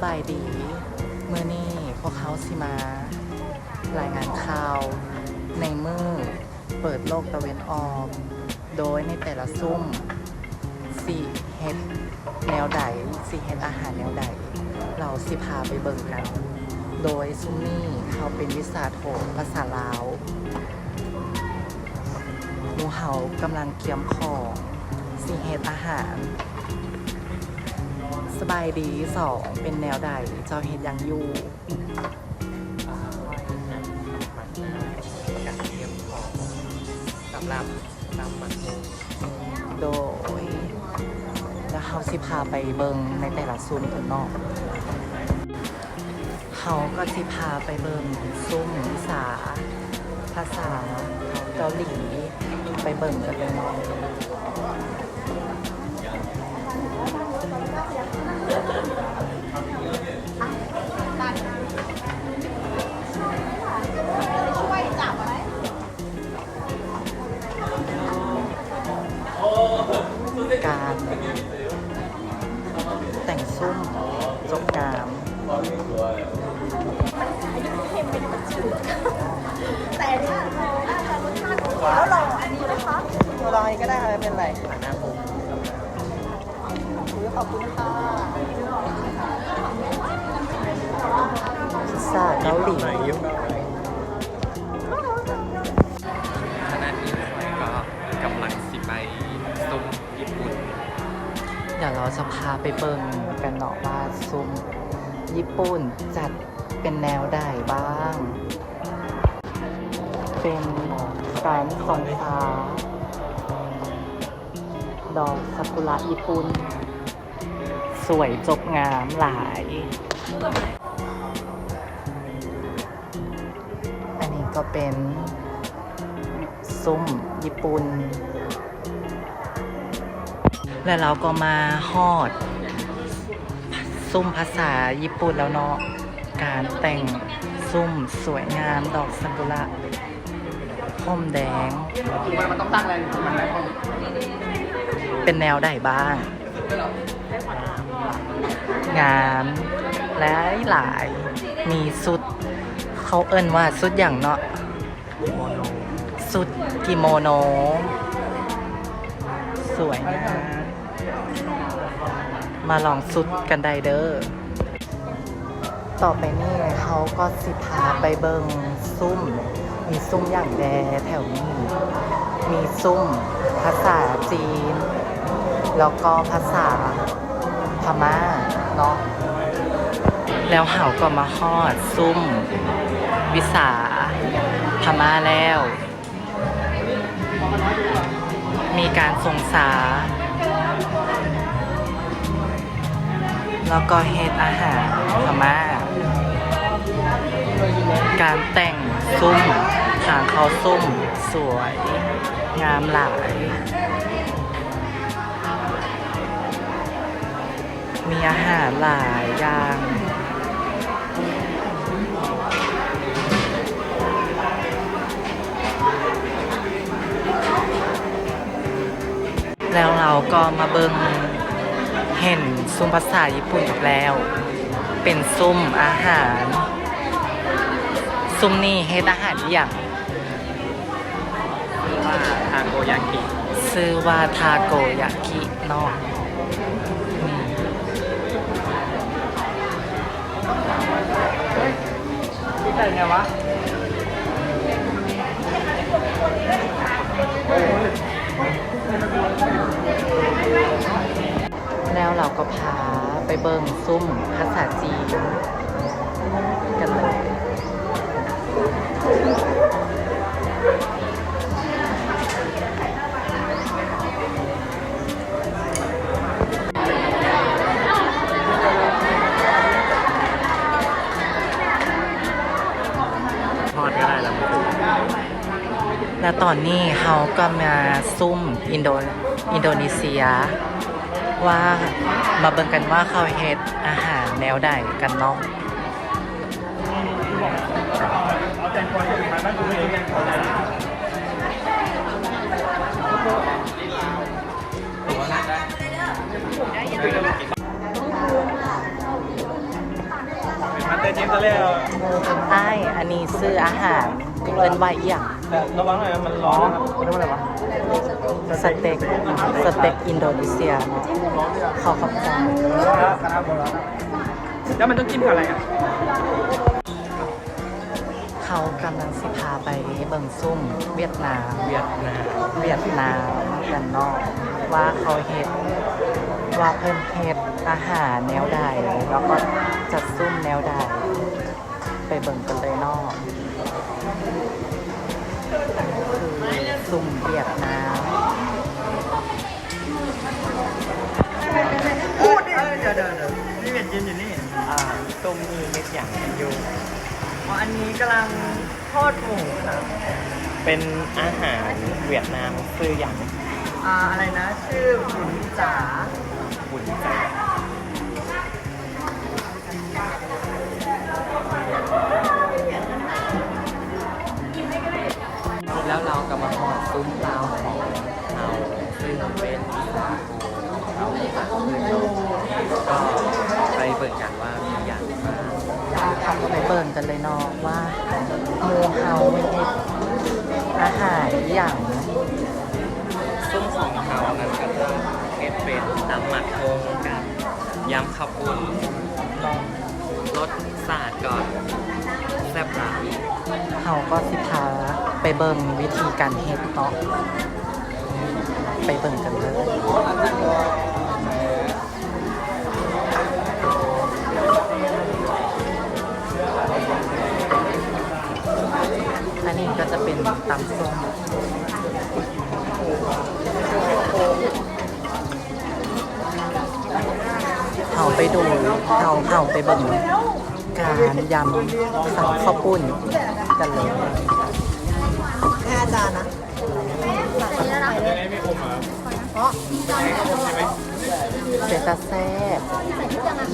บายดีเมื่อนี้พวกเขาสิมารายงานข่าวในมือเปิดโลกตะเวนออกโดยในแต่ละซุ่มสิเฮ็ดแนวใดสิเฮ็ดอาหารแนวใดเราสิพาไปเบิ่งกัน โดยซุ่มนี้เขาเป็นวิสาโถภาษาลาวหมู่เฮากำลังเกียมของสิเฮ็ดอาหารสบายดีสองเป็นแนวใดเจ้าเห็นยังอยู่การเตรียมของสำหรับนำมาลงโดยแล้วเขาสิพาไปเบิงในแต่ละซุ้มตัวนอกเขาก็สิพาไปเบิงซุ้มภาษาเกาหลีไปเบิงกันเลยเนาะการแต่งซุ้มจบงามแต่เนี่ยน่าจะรสชาติโอเคแล้วลองอันนี้นะคะลองก็ได้ค่ะไม่เป็นไรหน้าผม ขอบคุณค่ะพิซซ่าเกาหลี ขณะนี้ก็กำลังสิไปซุ้มญี่ปุ่น เดี๋ยวเราจะพาไปเบิ่งกันเนาะว่าซุ้มญี่ปุ่นจัดเป็นแนวใดบ้าง เป็นการคอนฟ้าดอกซากุระญี่ปุ่นสวยจบงามหลาย อันนี้ก็เป็นซุ้มญี่ปุ่น แล้วเราก็มาฮอดซุ้มภาษาญี่ปุ่นแล้วเนาะการแต่งซุ้มสวยงามดอกซากุระพรมแดงมันต้องตั้งอะไรมันไหน เป็นแนวใดบ้าง งามและหลายมีสุดเขาเอิ้นว่าสุดอย่างเนาะสุดกิโมโนสวยงามมาลองสุดกันได้เด้อต่อไปนี่เขาก็สิพาไปเบิงซุ่มมีซุ่มอย่างแดแถวนี้มีซุ่มภาษาจีนแล้วก็ภาษาพม่าเนาะแล้วเฮาก็มาฮอดซุ่มวิสาพม่าแล้ว มีการทรงสาแล้วก็เฮ็ดอาหารพม่าการแต่งซุ้มทางเขาซุ้มสวยงามหลายมีอาหารหลายอย่างแล้วเราก็มาเบิ่งเห็นซุ้มภาษาญี่ปุ่นอีกแล้วเป็นซุ้มอาหารซุ้มนี่เฮ็ดอาหารอย่าง ว่าทาโกยากิ ชื่อว่าทาโกยากิเนาะนี่แต่ไงวะแล้วเราก็พาไปเบิ่งซุ้มภาษาจีนกันเลย ทอดก็ได้แล้ว และตอนนี้เขาก็มาซุ่มอินโดนีเซียว่ามาเบิ่งกันว่าเขาเฮ็ดอาหารแนวใดกันเนาะ ตัวนั้นได้ อ้ายอันนี้ซื้ออาหารเอินไว้อหย่าง แต่ระวังหน่อยนะมันร้อนนะครับเรียกว่าอะไรวะ สเต็กอินโดนีเซียขอขอบใจ แล้วมันต้องจิ้มกับอะไรอ่ะ เขากำลังสิพาไปเบิ่งซุ่มเวียดนาม เวียดนาม กันเนอกว่าเขาเฮ็ดว่าเพิ่นเฮ็ดอาหารแนวใดแล้วก็จัดซุ่มแนวใดไปเบิ่งกันเลยเนอกคือซุ่มเวียดนาม พูดดิเดี๋ยวนี่เวียดยืนอยู่นี่ต้มมีเม็ดอย่างกันอยู่อันนี้กำลังทอดหมูครับเป็นอาหารเวียดนามชื่ออย่างอะไรนะชื่อบุญจ๋าแล้วเราก็มาหอดซุ้มลาวของเราซึ่งเป็นเราก็ไปเปิดกันว่ามีอย่างไร ทำไปเบิ่งกันเลยเนอกว่าหมูเฮาเฮ็ดอาหารอหย่าง ซุ้มของเขานั้นก็จะเฮ็ดเป็นตำหมักโงกับยำข้าวปุ้นรสชาติก่อนแซ่บหลาย เฮาก็สิพาไปเบิ่งวิธีการเฮ็ดเนาะไปเบิ่งกันเลยอันนี้ก็จะเป็นตำส้มเฮาไปดูเฮาไปเบิ่งการยำสับข้าวปุ้นกันเลย อาจารย์นะเพราะ เป็นตาแซ่บ ใส่ทุกอย่างอ่ะ